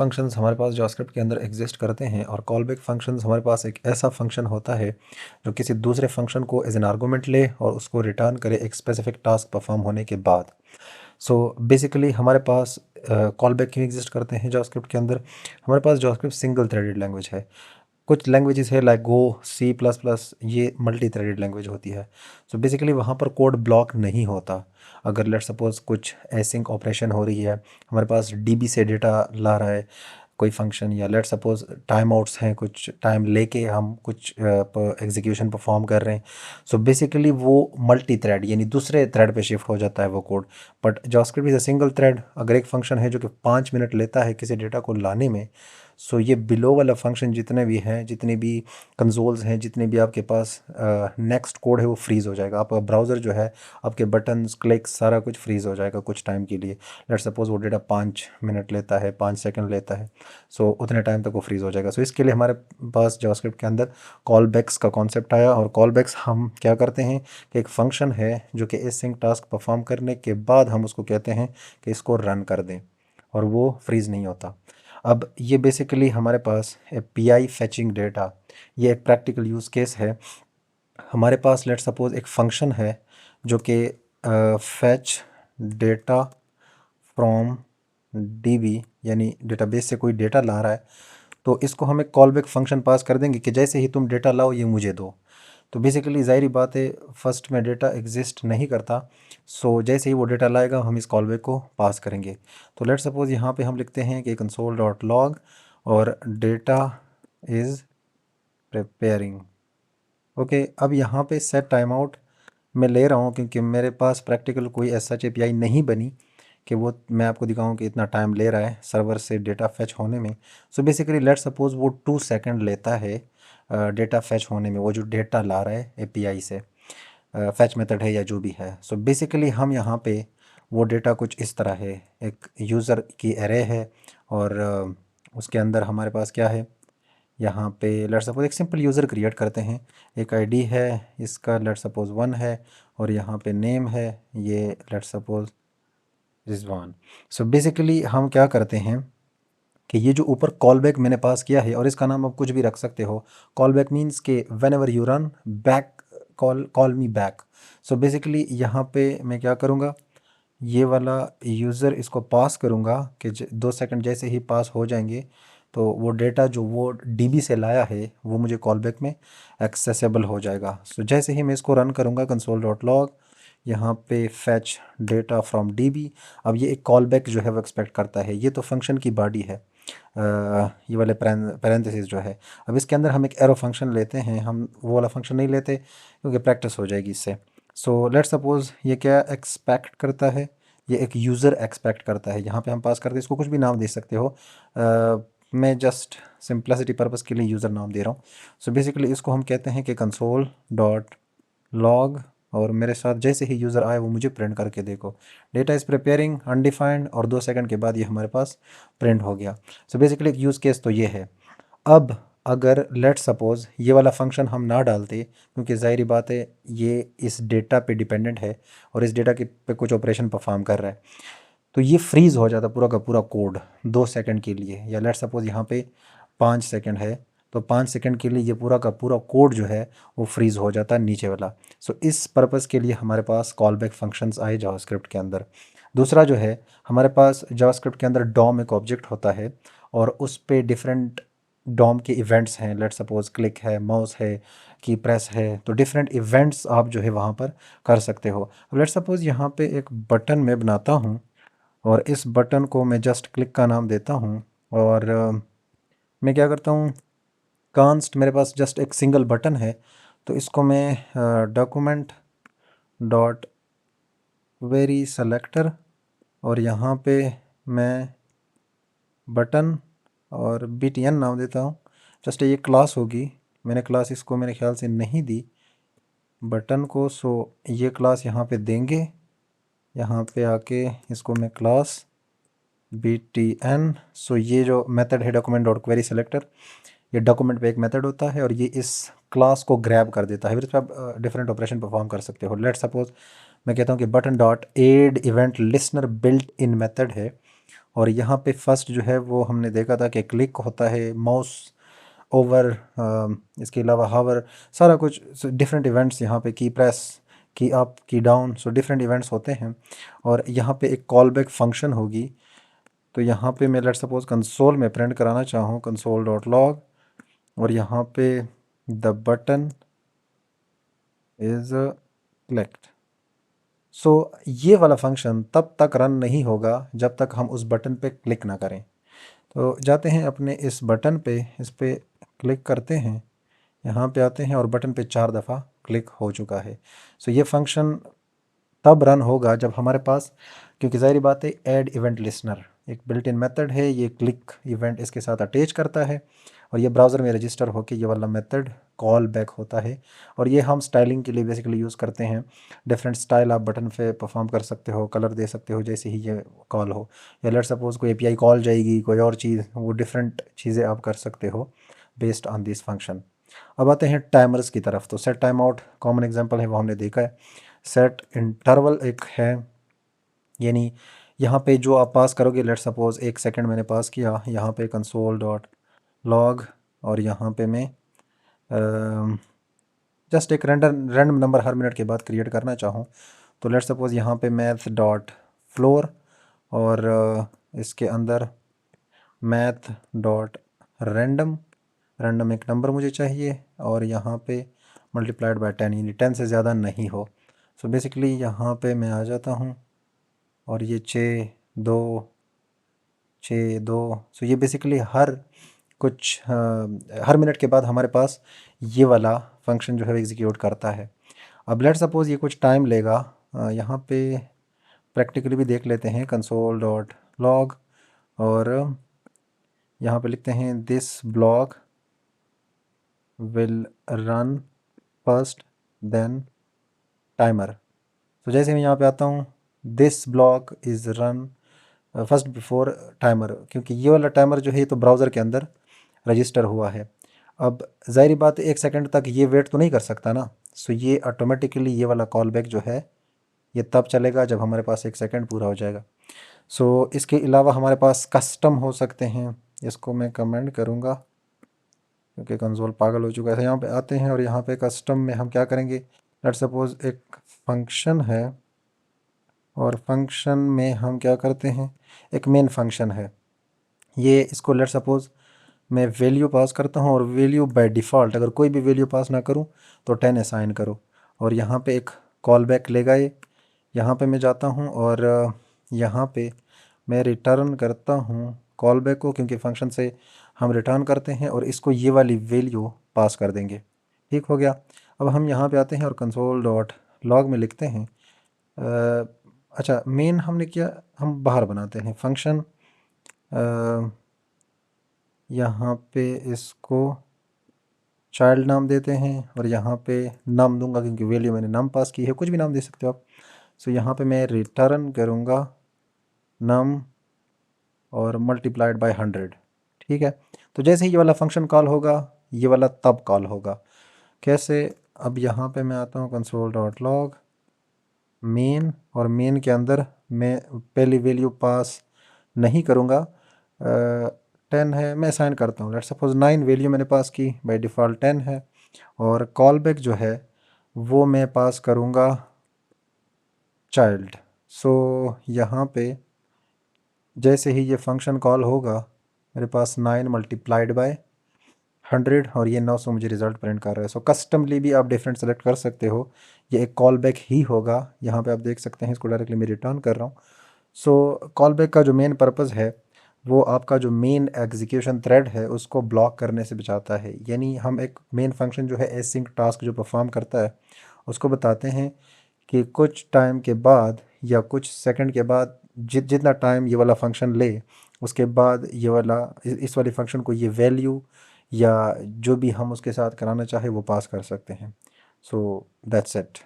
Functions हमारे पास JavaScript के अंदर एग्जिस्ट करते हैं और कॉलबैक फंक्शंस हमारे पास एक ऐसा फंक्शन होता है जो किसी दूसरे फंक्शन को एज एन आर्गूमेंट ले और उसको रिटर्न करे एक स्पेसिफिक टास्क परफॉर्म होने के बाद। सो बेसिकली हमारे पास कॉलबैक क्यों एग्जिस्ट करते हैं जावास्क्रिप्ट के अंदर। हमारे पास जावास्क्रिप्ट सिंगल थ्रेडेड लैंग्वेज है। कुछ लैंग्वेजेस है like Go, C plus plus, ये मल्टी थ्रेडेड लैंग्वेज होती है। सो बेसिकली वहाँ पर कोड ब्लॉक नहीं होता। अगर लेट सपोज कुछ एसिंक ऑपरेशन हो रही है, हमारे पास डीबी से डेटा ला रहा है कोई फंक्शन, या लेट सपोज टाइम आउट्स हैं, कुछ टाइम लेके हम कुछ एग्जीक्यूशन परफॉर्म कर रहे हैं। सो बेसिकली वो मल्टी थ्रेड यानी दूसरे थ्रेड पे शिफ्ट हो जाता है वो code. But JavaScript is a single thread. अगर एक फंक्शन है जो कि 5 मिनट लेता है किसी डेटा को लाने में, सो ये बिलो वाला फंक्शन जितने भी हैं, जितने भी कंसोल्स हैं, जितने भी आपके पास नेक्स्ट कोड है, वो फ्रीज़ हो जाएगा। आपका ब्राउज़र जो है, आपके बटन्स, क्लिक्स, सारा कुछ फ्रीज़ हो जाएगा कुछ टाइम के लिए। लेट सपोज वो डेटा 5 मिनट लेता है, 5 सेकंड लेता है, सो उतने टाइम तक वो फ्रीज़ हो जाएगा। सो इसके लिए हमारे पास जावास्क्रिप्ट के अंदर कॉल बैक्स का कॉन्सेप्ट आया। और कॉल बैक्स हम क्या करते हैं कि एक फंक्शन है जो कि एसिंक टास्क परफॉर्म करने के बाद हम उसको कहते हैं कि इसको रन कर दें, और वो फ्रीज़ नहीं होता। अब ये बेसिकली हमारे पास पी आई फैचिंग डेटा, ये एक प्रैक्टिकल यूज़ केस है। हमारे पास लेट सपोज एक फंक्शन है जो कि फैच डेटा फ्रॉम डीबी, यानी डेटाबेस से कोई डेटा ला रहा है, तो इसको हम एक कॉल बैक फंक्शन पास कर देंगे कि जैसे ही तुम डेटा लाओ ये मुझे दो। तो बेसिकली ज़ाहिर बात है, फर्स्ट में डेटा एग्जिस्ट नहीं करता। सो जैसे ही वो डेटा लाएगा हम इस कॉल बैक को पास करेंगे। तो लेट सपोज यहाँ पे हम लिखते हैं कि कंसोल डॉट लॉग और डेटा इज़ प्रिपेयरिंग। ओके, अब यहाँ पे सेट टाइम आउट मैं ले रहा हूँ क्योंकि मेरे पास प्रैक्टिकल कोई ऐसा एपीआई नहीं बनी कि वो मैं आपको दिखाऊं कि इतना टाइम ले रहा है सर्वर से डेटा फैच होने में। सो बेसिकली लेट सपोज वो 2 सेकंड लेता है डेटा फैच होने में, वो जो डेटा ला रहा है एपीआई से, फैच मेथड है या जो भी है। सो बेसिकली हम यहाँ पे वो डेटा कुछ इस तरह है, एक यूज़र की एरे है, और उसके अंदर हमारे पास क्या है, यहाँ पे लेट सपोज एक सिंपल यूज़र क्रिएट करते हैं। एक आईडी है, इसका लेट सपोज 1 है, और यहाँ पे नेम है, ये let suppose Rizwan. So basically हम क्या करते हैं कि ये जो ऊपर कॉल बैक मैंने पास किया है, और इसका नाम आप कुछ भी रख सकते हो। कॉल बैक मीन्स के when ever you run back, call me back. So basically यहाँ पे मैं क्या करूँगा, ये वाला यूज़र इसको पास करूँगा कि 2 सेकंड जैसे ही पास हो जाएंगे तो वो डेटा जो वो डीबी से लाया है वो मुझे कॉल बैक में एक्सेसिबल हो जाएगा। सो जैसे ही मैं इसको रन करूँगा कंसोल डॉट लॉग, यहाँ पे फैच डेटा फ्रॉम डीबी, अब ये एक कॉल बैक जो है वो एक्सपेक्ट करता है। ये तो फंक्शन की बॉडी है, ये वाले पैरेंथेसिस जो है। अब इसके अंदर हम एक एरो फंक्शन लेते हैं, हम वो वाला फंक्शन नहीं लेते क्योंकि प्रैक्टिस हो जाएगी इससे। सो लेट सपोज ये क्या एक्सपेक्ट करता है, ये एक यूज़र एक्सपेक्ट करता है। यहाँ पे हम पास करते हैं, इसको कुछ भी नाम दे सकते हो। मैं जस्ट सिंप्लिसिटी पर्पज़ के लिए यूज़र नाम दे रहा हूँ। सो बेसिकली इसको हम कहते हैं कि कंसोल डॉट लॉग, और मेरे साथ जैसे ही यूज़र आए वो मुझे प्रिंट करके देखो डेटा इज़ प्रिपेयरिंग अनडिफाइंड, और 2 सेकंड के बाद ये हमारे पास प्रिंट हो गया। सो बेसिकली एक यूज़ केस तो ये है। अब अगर लेट सपोज़ ये वाला फंक्शन हम ना डालते, क्योंकि ज़ाहिर बात है ये इस डेटा पे डिपेंडेंट है और इस डेटा के पे कुछ ऑपरेशन परफॉर्म कर रहा है, तो ये फ्रीज़ हो जाता पूरा का पूरा कोड 2 सेकंड के लिए। या लेट सपोज़ यहाँ पे 5 सेकंड है, तो 5 सेकंड के लिए ये पूरा का पूरा कोड जो है वो फ्रीज़ हो जाता है नीचे वाला। सो इस पर्पज़ के लिए हमारे पास कॉल बैक फंक्शंस आए जावास्क्रिप्ट के अंदर। दूसरा जो है, हमारे पास जावास्क्रिप्ट के अंदर डॉम एक ऑब्जेक्ट होता है, और उस पे डिफरेंट डॉम के इवेंट्स हैं। लेट सपोज़ क्लिक है, माउस है, की प्रेस है, तो डिफरेंट इवेंट्स आप जो है वहाँ पर कर सकते हो। अब लेट सपोज़ यहाँ पे एक बटन मैं बनाता हूँ, और इस बटन को मैं जस्ट क्लिक का नाम देता हूँ, और मैं क्या करता हूँ, कांस्ट मेरे पास जस्ट एक सिंगल बटन है, तो इसको मैं डॉक्यूमेंट डॉट वेरी सेलेक्टर, और यहाँ पे मैं बटन और btn नाम देता हूँ। जस्ट ये क्लास होगी, मैंने क्लास इसको मेरे ख्याल से नहीं दी बटन को। सो ये क्लास यहाँ पे देंगे, यहाँ पे आके इसको मैं क्लास btn। सो ये जो मेथड है डॉक्यूमेंट डॉट क्वेरी सेलेक्टर, ये डॉक्यूमेंट पे एक मेथड होता है और ये इस क्लास को ग्रैब कर देता है, फिर इस पर आप डिफरेंट ऑपरेशन परफॉर्म कर सकते हो। लेट सपोज मैं कहता हूँ कि button dot add event listener built in method है, और यहाँ पे फर्स्ट जो है वो हमने देखा था कि क्लिक होता है, माउस ओवर, इसके अलावा हावर, सारा कुछ डिफरेंट इवेंट्स यहाँ पे, की प्रेस, की अप, की डाउन, सो डिफरेंट इवेंट्स होते हैं। और यहाँ पे एक कॉल बैक फंक्शन होगी। तो यहाँ पे मैं लेट सपोज कंसोल में प्रिंट कराना चाहूँ कंसोल डॉट लॉग, और यहाँ पे द बटन इज़ क्लिक्ड। सो ये वाला फंक्शन तब तक रन नहीं होगा जब तक हम उस बटन पे क्लिक ना करें। तो जाते हैं अपने इस बटन पे, इस पे क्लिक करते हैं, यहाँ पे आते हैं और बटन पे 4 दफ़ा क्लिक हो चुका है। सो ये फंक्शन तब रन होगा जब हमारे पास, क्योंकि ज़ाहिर बात है ऐड इवेंट लिसनर एक बिल्ट इन मेथड है, ये क्लिक इवेंट इसके साथ अटैच करता है और ये ब्राउज़र में रजिस्टर होकर ये वाला मेथड कॉल बैक होता है। और ये हम स्टाइलिंग के लिए बेसिकली यूज़ करते हैं। डिफरेंट स्टाइल आप बटन पे परफॉर्म कर सकते हो, कलर दे सकते हो जैसे ही ये कॉल हो, या लेट सपोज कोई एपीआई कॉल जाएगी, कोई और चीज़, वो डिफरेंट चीज़ें आप कर सकते हो बेस्ड ऑन दिस फंक्शन। अब आते हैं टाइमर्स की तरफ। तो set time out common example है, वो हमने देखा है। सेट इंटरवल एक है, यानी यहाँ पे जो आप पास करोगे, लेट सपोज 1 सेकंड मैंने पास किया, यहाँ पे कंसोल डॉट लॉग, और यहाँ पे मैं जस्ट एक रैंडम नंबर हर मिनट के बाद क्रिएट करना चाहूँ, तो लेट सपोज यहाँ पे मैथ डॉट फ्लोर, और इसके अंदर मैथ डॉट रैंडम, रैंडम एक नंबर मुझे चाहिए, और यहाँ पे मल्टीप्लाइड बाय 10, यानी 10 से ज़्यादा नहीं हो। सो बेसिकली यहाँ पे मैं आ जाता हूँ और ये 6 2 सो ये बेसिकली हर मिनट के बाद हमारे पास ये वाला फंक्शन जो है एग्जीक्यूट करता है। अब लेट सपोज ये कुछ टाइम लेगा, यहाँ पे प्रैक्टिकली भी देख लेते हैं, कंसोल डॉट लॉग, और यहाँ पे लिखते हैं this block will run first then timer. तो जैसे मैं यहाँ पे आता हूँ, this block is run first before timer, क्योंकि ये वाला टाइमर जो है तो ब्राउज़र के अंदर रजिस्टर हुआ है। अब ज़ाहिर बात है 1 सेकंड तक ये वेट तो नहीं कर सकता ना, सो ये ऑटोमेटिकली ये वाला कॉल बैक जो है ये तब चलेगा जब हमारे पास 1 सेकंड पूरा हो जाएगा। सो इसके अलावा हमारे पास कस्टम हो सकते हैं, इसको मैं कमेंट करूँगा क्योंकि कंसोल पागल हो चुका है। यहाँ पे आते हैं और यहाँ पे कस्टम में हम क्या करेंगे, लेट सपोज एक फंक्शन है, और फंक्शन में हम क्या करते हैं, एक मेन फंक्शन है, ये इसको लेट सपोज मैं वैल्यू पास करता हूँ, और वैल्यू बाय डिफ़ॉल्ट अगर कोई भी वैल्यू पास ना करूँ तो 10 असाइन करो, और यहाँ पे एक कॉल बैक लेगा ये। यहाँ पे मैं जाता हूँ और यहाँ पे मैं रिटर्न करता हूँ कॉल बैक को, क्योंकि फंक्शन से हम रिटर्न करते हैं, और इसको ये वाली वैल्यू पास कर देंगे। ठीक हो गया। अब हम यहाँ पे आते हैं और कंसोल डॉट लॉग में लिखते हैं, अच्छा मेन हमने किया, हम बाहर बनाते हैं फंक्शन, यहाँ पे इसको चाइल्ड नाम देते हैं, और यहाँ पे नाम दूंगा क्योंकि वैल्यू मैंने नाम पास की है, कुछ भी नाम दे सकते हो आप। सो यहाँ पे मैं रिटर्न करूँगा नम और मल्टीप्लाइड बाय 100। ठीक है। तो जैसे ही ये वाला फंक्शन कॉल होगा, ये वाला तब कॉल होगा। कैसे, अब यहाँ पे मैं आता हूँ कंसोल डॉट लॉग मेन, और मेन के अंदर मैं पहली वैल्यू पास नहीं करूँगा, 10 है, मैं असाइन करता हूँ, लेट सपोज 9 वैल्यू मैंने पास की, बाय डिफ़ॉल्ट 10 है, और कॉल बैक जो है वो मैं पास करूँगा चाइल्ड। सो यहाँ पे जैसे ही ये फंक्शन कॉल होगा, मेरे पास 9 मल्टीप्लाइड बाय 100, और ये 900 मुझे रिज़ल्ट प्रिंट कर रहा है। सो कस्टमली भी आप डिफरेंट सेलेक्ट कर सकते हो, ये एक कॉल बैक ही होगा। यहाँ पे आप देख सकते हैं, इसको डायरेक्टली मैं रिटर्न कर रहा हूँ। सो कॉल बैक का जो मेन पर्पज़ है वो आपका जो मेन एग्जीक्यूशन थ्रेड है उसको ब्लॉक करने से बचाता है। यानी हम एक मेन फंक्शन जो है एसिंक टास्क जो परफॉर्म करता है उसको बताते हैं कि कुछ टाइम के बाद या कुछ सेकंड के बाद, जितना टाइम ये वाला फंक्शन ले, उसके बाद ये वाला इस वाले फंक्शन को ये वैल्यू या जो भी हम उसके साथ कराना चाहे वो पास कर सकते हैं। So that's it.